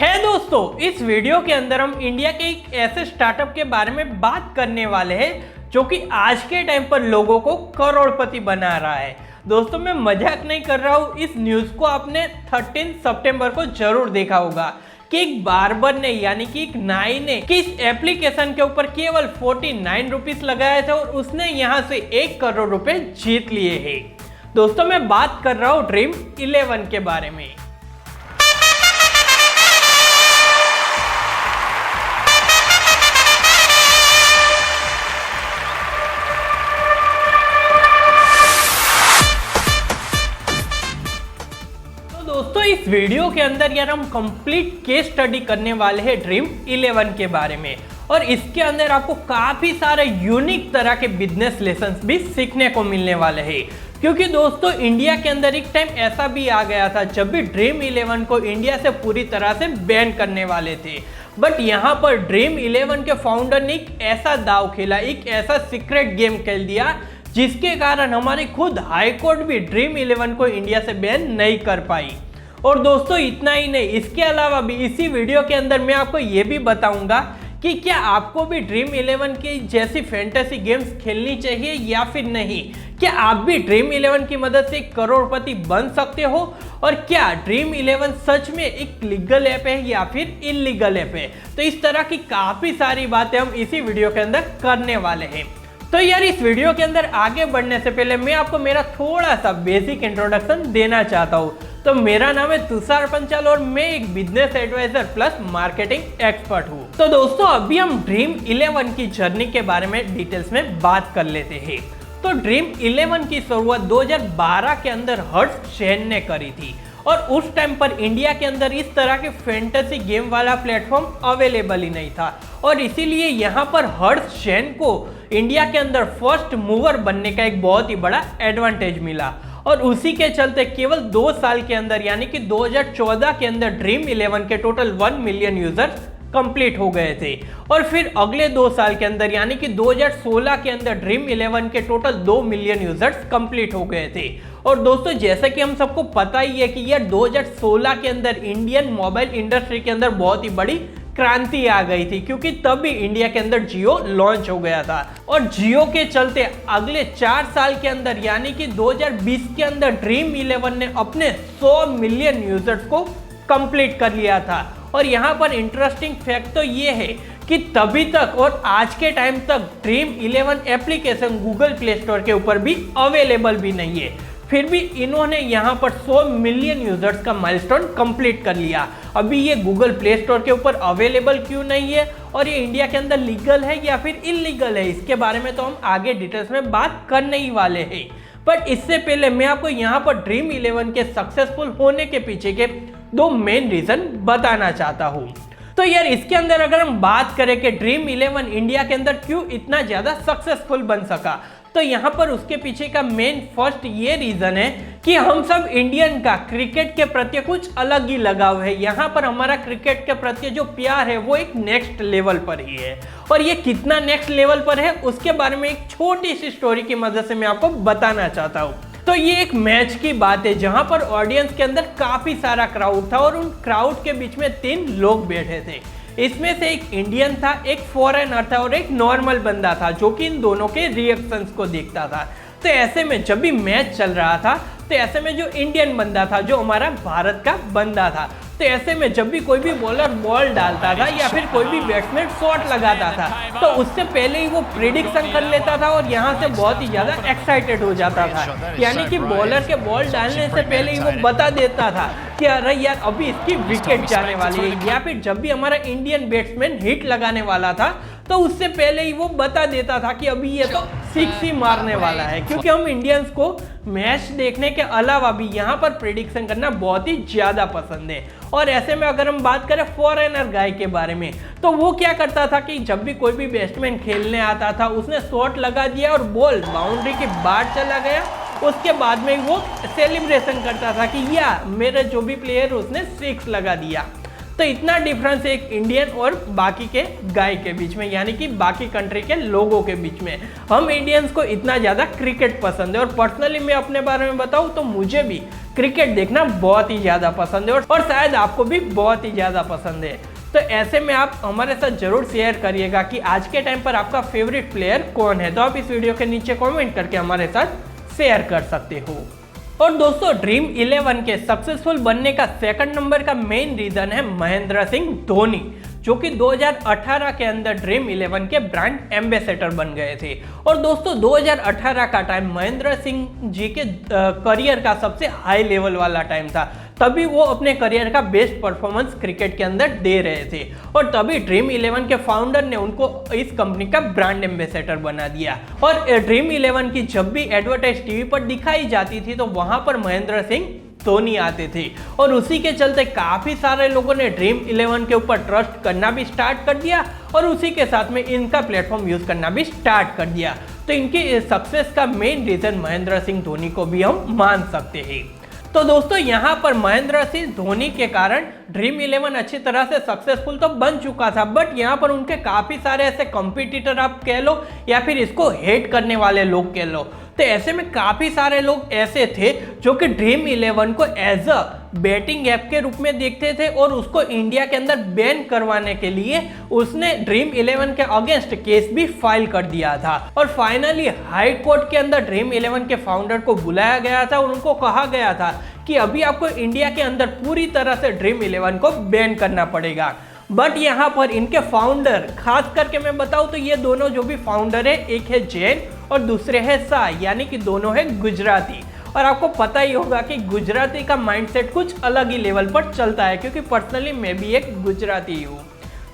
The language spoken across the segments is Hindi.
है दोस्तों, इस वीडियो के अंदर हम इंडिया के एक ऐसे स्टार्टअप के बारे में बात करने वाले हैं जो कि आज के टाइम पर लोगों को करोड़पति बना रहा है। दोस्तों मैं मजाक नहीं कर रहा हूँ, इस न्यूज़ को आपने 13 सितंबर को जरूर देखा होगा कि एक बार्बर ने यानी कि एक नाई ने कि इस एप्लीकेशन के ऊपर केवल 49 रुपीस लगाए थे और उसने यहाँ से 1 करोड़ रुपए जीत लिए हैं। दोस्तों मैं बात कर रहा हूँ ड्रीम 11 के बारे में। दोस्तों इस वीडियो के अंदर यार हम कंप्लीट केस स्टडी करने वाले हैं ड्रीम 11 के बारे में और इसके अंदर आपको काफी सारे यूनिक तरह के बिजनेस लेसन्स भी सीखने को मिलने वाले हैं। क्योंकि दोस्तों इंडिया के अंदर एक टाइम ऐसा भी आ गया था जब भी ड्रीम 11 को इंडिया से पूरी तरह से बैन करने वाले थे, बट यहाँ पर ड्रीम 11 के फाउंडर ने एक ऐसा दाव खेला, एक ऐसा सीक्रेट गेम खेल दिया जिसके कारण हमारी खुद हाई कोर्ट भी ड्रीम 11 को इंडिया से बैन नहीं कर पाई। और दोस्तों इतना ही नहीं, इसके अलावा भी इसी वीडियो के अंदर मैं आपको ये भी बताऊंगा कि क्या आपको भी ड्रीम 11 की जैसी फैंटेसी गेम्स खेलनी चाहिए या फिर नहीं। क्या आप भी ड्रीम 11 की मदद से करोड़पति बन सकते हो और क्या ड्रीम 11 सच में एक लीगल ऐप है या फिर इलीगल ऐप है। तो इस तरह की काफी सारी बातें हम इसी वीडियो के अंदर करने वाले हैं। तो यार इस वीडियो के अंदर आगे बढ़ने से पहले मैं आपको मेरा थोड़ा सा बेसिक इंट्रोडक्शन देना चाहता हूँ। तो मेरा नाम है तुषार पंचाल और मैं एक business advisor plus marketing expert हूँ। तो दोस्तों अभी हम ड्रीम 11 की जर्नी के बारे में डिटेल्स में बात कर लेते हैं। तो ड्रीम 11 की शुरुआत 2012 के अंदर हर्ष सेन ने करी थी और उस टाइम पर इंडिया के अंदर इस तरह के फैंटेसी गेम वाला प्लेटफॉर्म अवेलेबल ही नहीं था और इसीलिए यहाँ पर हर्ष सेन को इंडिया के अंदर फर्स्ट मूवर बनने का एक बहुत ही बड़ा एडवांटेज मिला और उसी के चलते केवल 2 साल के अंदर यानी कि 2014 के अंदर ड्रीम 11 के टोटल 1 मिलियन यूजर्स कंप्लीट हो गए थे और फिर अगले 2 साल के अंदर यानी कि 2016 के अंदर ड्रीम 11 के टोटल 2 मिलियन यूजर्स कंप्लीट हो गए थे। और दोस्तों जैसा कि हम सबको पता ही है कि यह 2016 के अंदर इंडियन मोबाइल इंडस्ट्री के अंदर बहुत ही बड़ी क्रांति आ गई थी क्योंकि तब भी इंडिया के अंदर जियो लॉन्च हो गया था और जियो के चलते अगले 4 साल के अंदर यानी कि 2020 के अंदर ड्रीम 11 ने अपने 100 मिलियन यूजर्स को कंप्लीट कर लिया था। और यहाँ पर इंटरेस्टिंग फैक्ट तो ये है कि तभी तक और आज के टाइम तक dream 11 application Google play store के ऊपर भी अवेलेबल भी नहीं है, फिर भी इन्होंने यहाँ पर 100 मिलियन यूजर्स का माइलस्टोन कंप्लीट कर लिया। अभी ये गूगल प्ले स्टोर के ऊपर अवेलेबल क्यों नहीं है और ये इंडिया के अंदर लीगल है या फिर इलीगल है, इसके बारे में तो हम आगे डिटेल्स में बात करने ही वाले हैं। बट इससे पहले मैं आपको यहाँ पर ड्रीम 11 के सक्सेसफुल होने के पीछे के 2 मेन रीजन बताना चाहता हूँ। तो यार इसके अंदर अगर हम बात करें कि ड्रीम 11 इंडिया के अंदर क्यों इतना ज्यादा सक्सेसफुल बन सका, तो यहाँ पर उसके पीछे का मेन फर्स्ट ये रीजन है कि हम सब इंडियन का क्रिकेट के प्रति कुछ अलग ही लगाव है। यहाँ पर हमारा क्रिकेट के प्रति जो प्यार है वो एक नेक्स्ट लेवल पर ही है और ये कितना नेक्स्ट लेवल पर है उसके बारे में एक छोटी सी स्टोरी की मदद से मैं आपको बताना चाहता हूँ। तो ये एक मैच की बात है जहां पर ऑडियंस के अंदर काफी सारा क्राउड था और उन क्राउड के बीच में 3 लोग बैठे थे। इसमें से एक इंडियन था, एक फॉरेनर था और एक नॉर्मल बंदा था जो कि इन दोनों के रिएक्शंस को देखता था। तो ऐसे में जब भी मैच चल रहा था तो ऐसे में जो इंडियन बंदा था, जो हमारा भारत का बंदा था, तो ऐसे में जब भी कोई भी बॉलर बॉल डालता था या फिर कोई भी बैट्समैन शॉट लगाता था तो उससे पहले ही वो प्रेडिक्शन कर लेता था और यहाँ से बहुत ही ज्यादा एक्साइटेड हो जाता था। यानी कि बॉलर के बॉल डालने से पहले ही वो बता देता था कि अरे यार अभी इसकी विकेट जाने वाली है, या फिर जब भी हमारा इंडियन बैट्समैन हिट लगाने वाला था तो उससे पहले ही वो बता देता था कि अभी ये तो 6 ही मारने वाला है। क्योंकि हम इंडियंस को मैच देखने के अलावा भी यहाँ पर प्रेडिक्शन करना बहुत ही ज्यादा पसंद है। और ऐसे में अगर हम बात करें फॉरेनर गाय के बारे में तो वो क्या करता था कि जब भी कोई भी बैट्समैन खेलने आता था उसने शॉट लगा दिया और बॉल बाउंड्री के बाहर चला गया, उसके बाद में वो सेलिब्रेशन करता था कि या मेरे जो भी प्लेयर उसने 6 लगा दिया। तो इतना डिफरेंस एक इंडियन और बाकी के गाय के बीच में, यानी कि बाकी कंट्री के लोगों के बीच में। हम इंडियंस को इतना ज़्यादा क्रिकेट पसंद है, और पर्सनली मैं अपने बारे में बताऊं तो मुझे भी क्रिकेट देखना बहुत ही ज़्यादा पसंद है, और शायद आपको भी बहुत ही ज़्यादा पसंद है। तो ऐसे में आप हमारे साथ जरूर शेयर करिएगा कि आज के टाइम पर आपका फेवरेट प्लेयर कौन है। तो आप इस वीडियो के नीचे कमेंट करके हमारे साथ शेयर कर सकते हो। और दोस्तों, ड्रीम 11 के सक्सेसफुल बनने का सेकंड नंबर का मेन रीजन है महेंद्र सिंह धोनी, जो कि 2018 के अंदर ड्रीम 11 के ब्रांड एम्बेसडर बन गए थे। और दोस्तों 2018 का टाइम महेंद्र सिंह जी के करियर का सबसे हाई लेवल वाला टाइम था। तभी वो अपने करियर का बेस्ट परफॉर्मेंस क्रिकेट के अंदर दे रहे थे, और तभी ड्रीम 11 के फाउंडर ने उनको इस कंपनी का ब्रांड एम्बेसडर बना दिया। और ड्रीम 11 की जब भी एडवर्टाइज टीवी पर दिखाई जाती थी तो वहां पर महेंद्र सिंह धोनी आते थे, और उसी के चलते काफी सारे लोगों ने ड्रीम 11 के ऊपर ट्रस्ट करना भी स्टार्ट कर दिया, और उसी के साथ में इनका प्लेटफॉर्म यूज करना भी स्टार्ट कर दिया। तो इनकी सक्सेस का मेन रीजन महेंद्र सिंह धोनी को भी हम मान सकते हैं। तो दोस्तों, यहाँ पर महेंद्र सिंह धोनी के कारण ड्रीम 11 अच्छी तरह से सक्सेसफुल तो बन चुका था, बट यहाँ पर उनके काफी सारे ऐसे कंपटीटर आप कह लो, या फिर इसको हेट करने वाले लोग कह लो। तो ऐसे में काफी सारे लोग ऐसे थे जो कि ड्रीम 11 को एज अ बैटिंग ऐप के रूप में देखते थे, और उसको इंडिया के अंदर बैन करवाने के लिए उसने ड्रीम 11 के अगेंस्ट केस भी फाइल कर दिया था। और फाइनली हाई कोर्ट के अंदर ड्रीम 11 के फाउंडर को बुलाया गया था, और उनको कहा गया था कि अभी आपको इंडिया के अंदर पूरी तरह से ड्रीम 11 को बैन करना पड़ेगा। बट यहाँ पर इनके फाउंडर, खास करके मैं बताऊं तो ये दोनों जो भी फाउंडर है, एक है जैन और दूसरे है शाह, यानी कि दोनों है गुजराती। और आपको पता ही होगा कि गुजराती का माइंडसेट कुछ अलग ही लेवल पर चलता है, क्योंकि पर्सनली मैं भी एक गुजराती हूँ।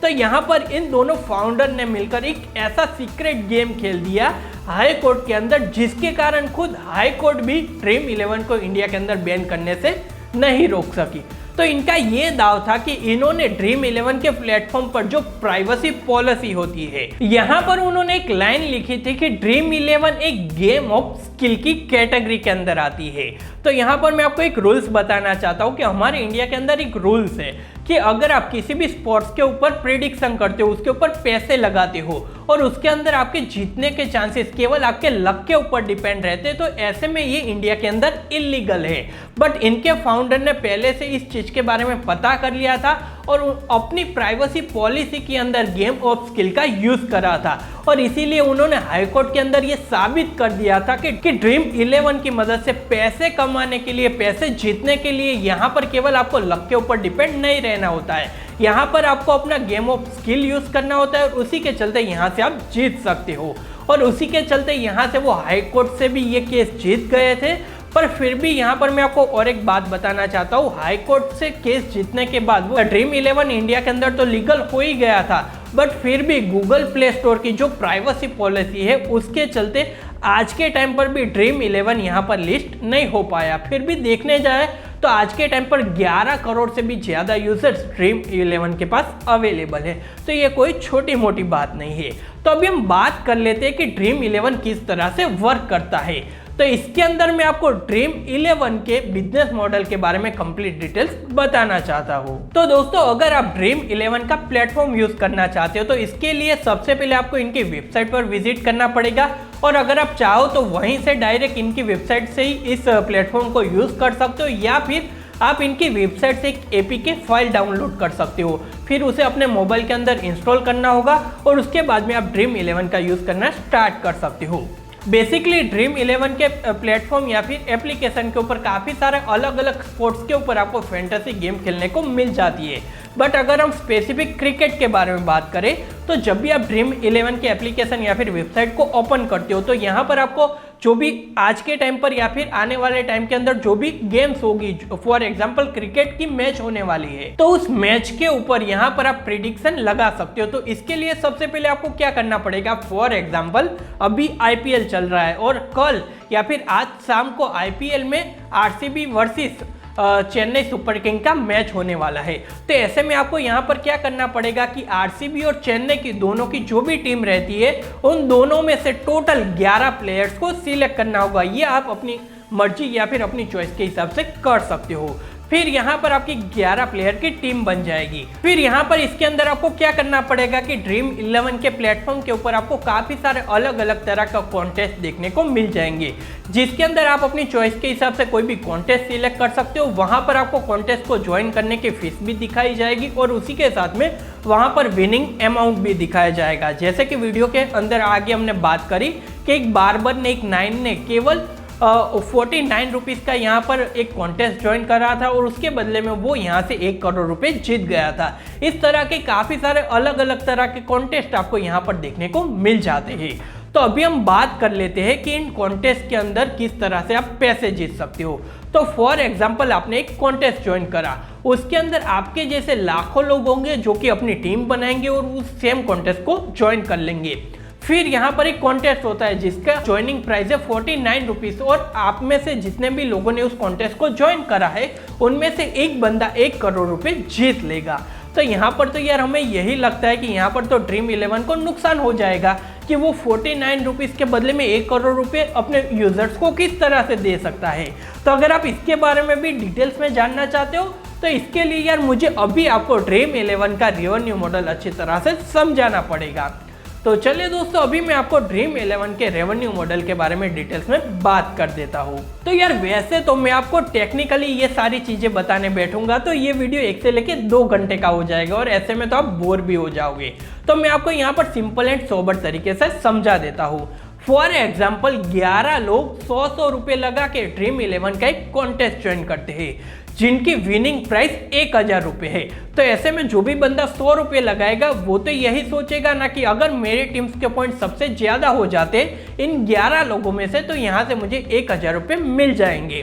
तो यहाँ पर इन दोनों फाउंडर ने मिलकर एक ऐसा सीक्रेट गेम खेल दिया हाई कोर्ट के अंदर, जिसके कारण खुद हाई कोर्ट भी ड्रीम 11 को इंडिया के अंदर बैन करने से नहीं रोक सकी। तो इनका ये दाव था कि इन्होंने ड्रीम 11 के प्लेटफॉर्म पर जो प्राइवेसी पॉलिसी होती है, यहाँ पर उन्होंने एक लाइन लिखी थी कि ड्रीम 11 एक गेम ऑफ स्किल की कैटेगरी के अंदर आती है। तो यहाँ पर मैं आपको एक रूल्स बताना चाहता हूँ कि हमारे इंडिया के अंदर एक रूल्स है कि अगर आप किसी भी स्पोर्ट्स के ऊपर प्रेडिक्शन करते हो, उसके ऊपर पैसे लगाते हो, और उसके अंदर आपके जीतने के चांसेस केवल आपके लक के ऊपर डिपेंड रहते हैं, तो ऐसे में ये इंडिया के अंदर इलीगल है। बट इनके फाउंडर ने पहले से इस चीज के बारे में पता कर लिया था, और अपनी प्राइवेसी पॉलिसी के अंदर गेम ऑफ स्किल का यूज करा था, और इसीलिए उन्होंने हाईकोर्ट के अंदर ये साबित कर दिया था कि ड्रीम 11 की मदद से पैसे कमाने के लिए, पैसे जीतने के लिए यहाँ पर केवल आपको लक के ऊपर डिपेंड नहीं रहना होता है, यहाँ पर आपको अपना गेम ऑफ स्किल यूज करना होता है, और उसी के चलते यहाँ से आप जीत सकते हो। और उसी के चलते यहाँ से वो हाई कोर्ट से भी ये केस जीत गए थे। पर फिर भी यहाँ पर मैं आपको और एक बात बताना चाहता हूँ, हाई कोर्ट से केस जीतने के बाद वो ड्रीम 11 इंडिया के अंदर तो लीगल हो ही गया था, बट फिर भी गूगल प्ले स्टोर की जो प्राइवेसी पॉलिसी है उसके चलते आज के टाइम पर भी ड्रीम 11 यहाँ पर लिस्ट नहीं हो पाया। फिर भी देखने जाए तो आज के टाइम पर 11 करोड़ से भी ज़्यादा यूजर्स ड्रीम 11 के पास अवेलेबल है, तो ये कोई छोटी मोटी बात नहीं है। तो अभी हम बात कर लेते हैं कि ड्रीम 11 किस तरह से वर्क करता है। तो इसके अंदर मैं आपको ड्रीम 11 के बिजनेस मॉडल के बारे में कंप्लीट डिटेल्स बताना चाहता हूँ। तो दोस्तों, अगर आप ड्रीम 11 का प्लेटफॉर्म यूज करना चाहते हो तो इसके लिए सबसे पहले आपको इनकी वेबसाइट पर विजिट करना पड़ेगा, और अगर आप चाहो तो वहीं से डायरेक्ट इनकी वेबसाइट से ही इस प्लेटफॉर्म को यूज कर सकते हो, या फिर आप इनकी वेबसाइट से एक एपीके फाइल डाउनलोड कर सकते हो। फिर उसे अपने मोबाइल के अंदर इंस्टॉल करना होगा, और उसके बाद में आप ड्रीम 11 का यूज करना स्टार्ट कर सकते हो। बेसिकली ड्रीम 11 के प्लेटफॉर्म या फिर एप्लीकेशन के ऊपर काफ़ी सारे अलग अलग स्पोर्ट्स के ऊपर आपको फैंटेसी गेम खेलने को मिल जाती है। बट अगर हम स्पेसिफिक क्रिकेट के बारे में बात करें तो जब भी आप ड्रीम 11 के एप्लीकेशन या फिर वेबसाइट को ओपन करते हो तो यहाँ पर आपको जो भी आज के टाइम पर या फिर आने वाले टाइम के अंदर जो भी गेम्स होगी, फॉर एग्जांपल क्रिकेट की मैच होने वाली है, तो उस मैच के ऊपर यहाँ पर आप प्रेडिक्शन लगा सकते हो। तो इसके लिए सबसे पहले आपको क्या करना पड़ेगा, फॉर एग्जांपल अभी आईपीएल चल रहा है और कल या फिर आज शाम को आईपीएल में RCB versus Chennai super king का मैच होने वाला है। तो ऐसे में आपको यहाँ पर क्या करना पड़ेगा कि आरसीबी और चेन्नई की दोनों की जो भी टीम रहती है उन दोनों में से टोटल 11 प्लेयर्स को सिलेक्ट करना होगा। ये आप अपनी मर्जी या फिर अपनी चॉइस के हिसाब से कर सकते हो। फिर यहाँ पर आपकी 11 प्लेयर की टीम बन जाएगी। फिर यहाँ पर इसके अंदर आपको क्या करना पड़ेगा कि ड्रीम 11 के प्लेटफॉर्म के ऊपर आपको काफी सारे अलग अलग तरह का कॉन्टेस्ट देखने को मिल जाएंगे, जिसके अंदर आप अपनी चॉइस के हिसाब से कोई भी कॉन्टेस्ट सिलेक्ट कर सकते हो। वहां पर आपको कॉन्टेस्ट को ज्वाइन करने की फीस भी दिखाई जाएगी और उसी के साथ में वहां पर विनिंग अमाउंट भी दिखाया जाएगा। जैसे कि वीडियो के अंदर आगे हमने बात करी कि एक बार्बर ने, एक 9 ने केवल 49 रुपीज़ का यहाँ पर एक कॉन्टेस्ट ज्वाइन करा था और उसके बदले में वो यहाँ से 1 करोड़ रुपए जीत गया था। इस तरह के काफ़ी सारे अलग अलग तरह के कॉन्टेस्ट आपको यहाँ पर देखने को मिल जाते हैं। तो अभी हम बात कर लेते हैं कि इन कॉन्टेस्ट के अंदर किस तरह से आप पैसे जीत सकते हो। तो फॉर एग्जाम्पल आपने एक कॉन्टेस्ट ज्वाइन करा, उसके अंदर आपके जैसे लाखों लोग होंगे जो कि अपनी टीम बनाएंगे और उस सेम कॉन्टेस्ट को ज्वाइन कर लेंगे। फिर यहाँ पर एक कॉन्टेस्ट होता है जिसका ज्वाइनिंग प्राइस है 49 रुपीज़ और आप में से जितने भी लोगों ने उस कॉन्टेस्ट को ज्वाइन करा है उनमें से एक बंदा 1 करोड़ रुपए जीत लेगा। तो यहाँ पर तो यार हमें यही लगता है कि यहाँ पर तो ड्रीम 11 को नुकसान हो जाएगा कि वो 49 रुपीज़ के बदले में 1 करोड़ रुपए अपने यूजर्स को किस तरह से दे सकता है। तो अगर आप इसके बारे में भी डिटेल्स में जानना चाहते हो तो इसके लिए यार मुझे अभी आपको ड्रीम 11 का रेवेन्यू मॉडल अच्छी तरह से समझाना पड़ेगा। तो चलिए दोस्तों, अभी मैं आपको ड्रीम 11 के रेवेन्यू मॉडल के बारे में डिटेल्स में बात कर देता हूँ। तो यार वैसे तो मैं आपको टेक्निकली ये सारी चीजें बताने बैठूंगा तो ये वीडियो 1 से लेके 2 घंटे का हो जाएगा और ऐसे में तो आप बोर भी हो जाओगे। तो मैं आपको यहाँ पर सिंपल एंड सोबर तरीके से समझा देता हूँ। फॉर एग्जाम्पल 11 लोग 100 रुपये लगा के ड्रीम 11 का एक कॉन्टेस्ट ज्वाइन करते हैं जिनकी विनिंग प्राइस 1000 रुपये है। तो ऐसे में जो भी बंदा 100 रुपये लगाएगा वो तो यही सोचेगा ना कि अगर मेरे टीम्स के पॉइंट सबसे ज्यादा हो जाते इन 11 लोगों में से तो यहाँ से मुझे 1000 रुपये मिल जाएंगे।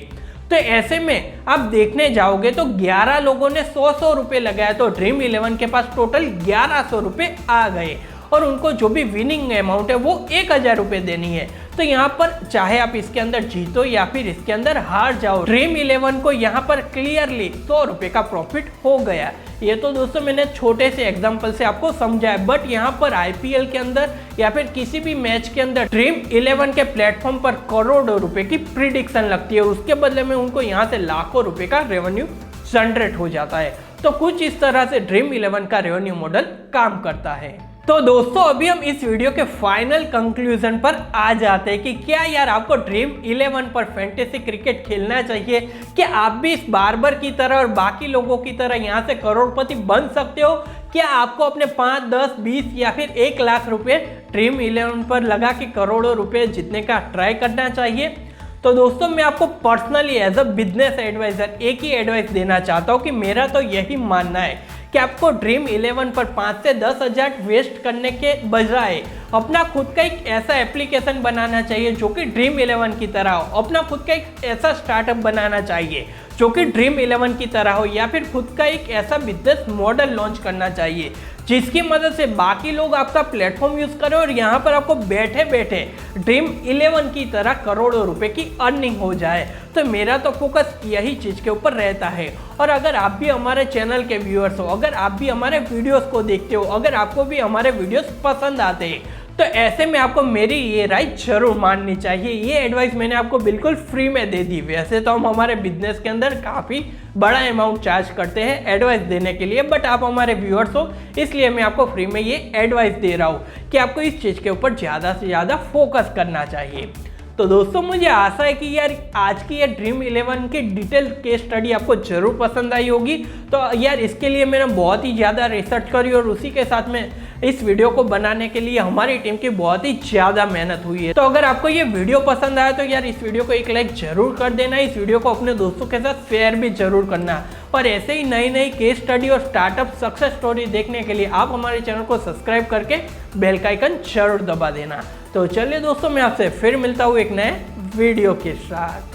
तो ऐसे में आप देखने जाओगे तो 11 लोगों ने 100 रुपये लगाया तो ड्रीम 11 के पास टोटल 1100 रुपये आ गए और उनको जो भी विनिंग अमाउंट है वो 1000 रुपये देनी है। तो यहाँ पर चाहे आप इसके अंदर जीतो या फिर इसके अंदर हार जाओ, ड्रीम 11 को यहाँ पर क्लियरली 100 रुपये का प्रॉफिट हो गया। ये तो दोस्तों मैंने छोटे से एग्जांपल से आपको समझाया, बट यहाँ पर आईपीएल के अंदर या फिर किसी भी मैच के अंदर ड्रीम 11 के प्लेटफॉर्म पर करोड़ों रुपए की प्रिडिक्शन लगती है और उसके बदले में उनको यहाँ से लाखों रुपए का रेवेन्यू जनरेट हो जाता है। तो कुछ इस तरह से ड्रीम 11 का रेवेन्यू मॉडल काम करता है। तो दोस्तों अभी हम इस वीडियो के फाइनल कंक्लूजन पर आ जाते हैं कि क्या यार आपको ड्रीम 11 पर फैंटेसी क्रिकेट खेलना चाहिए, कि आप भी इस बार्बर की तरह और बाकी लोगों की तरह यहाँ से करोड़पति बन सकते हो। क्या आपको अपने 5, 10, 20 या फिर 1 लाख रुपए ड्रीम 11 पर लगा के करोड़ों रुपए जीतने का ट्राई करना चाहिए। तो दोस्तों मैं आपको personally as a business advisor एक ही एडवाइस देना चाहता हूँ कि मेरा तो यही मानना है कि आपको ड्रीम 11 पर 5 से 10 हज़ार वेस्ट करने के बजाय अपना खुद का एक ऐसा एप्लीकेशन बनाना चाहिए जो कि ड्रीम 11 की तरह हो। अपना खुद का एक ऐसा स्टार्टअप बनाना चाहिए जो कि ड्रीम 11 की तरह हो, या फिर खुद का एक ऐसा बिजनेस मॉडल लॉन्च करना चाहिए जिसकी मदद से बाकी लोग आपका प्लेटफॉर्म यूज करें और यहाँ पर आपको बैठे बैठे ड्रीम 11 की तरह करोड़ों रुपए की अर्निंग हो जाए। तो मेरा तो फोकस यही चीज के ऊपर रहता है। और अगर आप भी हमारे चैनल के व्यूअर्स हो, अगर आप भी हमारे वीडियोस को देखते हो, अगर आपको भी हमारे वीडियोस पसंद आते हैं तो ऐसे में आपको मेरी ये राय जरूर माननी चाहिए। ये एडवाइस मैंने आपको बिल्कुल फ्री में दे दी। वैसे तो हम हमारे बिजनेस के अंदर काफ़ी बड़ा अमाउंट चार्ज करते हैं एडवाइस देने के लिए, बट आप हमारे व्यूअर्स हो इसलिए मैं आपको फ्री में ये एडवाइस दे रहा हूँ कि आपको इस चीज़ के ऊपर ज़्यादा से ज़्यादा फोकस करना चाहिए। तो दोस्तों मुझे आशा है कि यार आज की ये ड्रीम 11 की डिटेल केस स्टडी आपको जरूर पसंद आई होगी। तो यार इसके लिए मैंने बहुत ही ज़्यादा रिसर्च करी और उसी के साथ में इस वीडियो को बनाने के लिए हमारी टीम की बहुत ही ज़्यादा मेहनत हुई है। तो अगर आपको ये वीडियो पसंद आया तो यार इस वीडियो को एक लाइक जरूर कर देना, इस वीडियो को अपने दोस्तों के साथ शेयर भी जरूर करना। और ऐसे ही नई नई केस स्टडी और स्टार्टअप सक्सेस स्टोरी देखने के लिए आप हमारे चैनल को सब्सक्राइब करके बेल का आइकन जरूर दबा देना। तो चलिए दोस्तों मैं आपसे फिर मिलता हूँ एक नए वीडियो के साथ।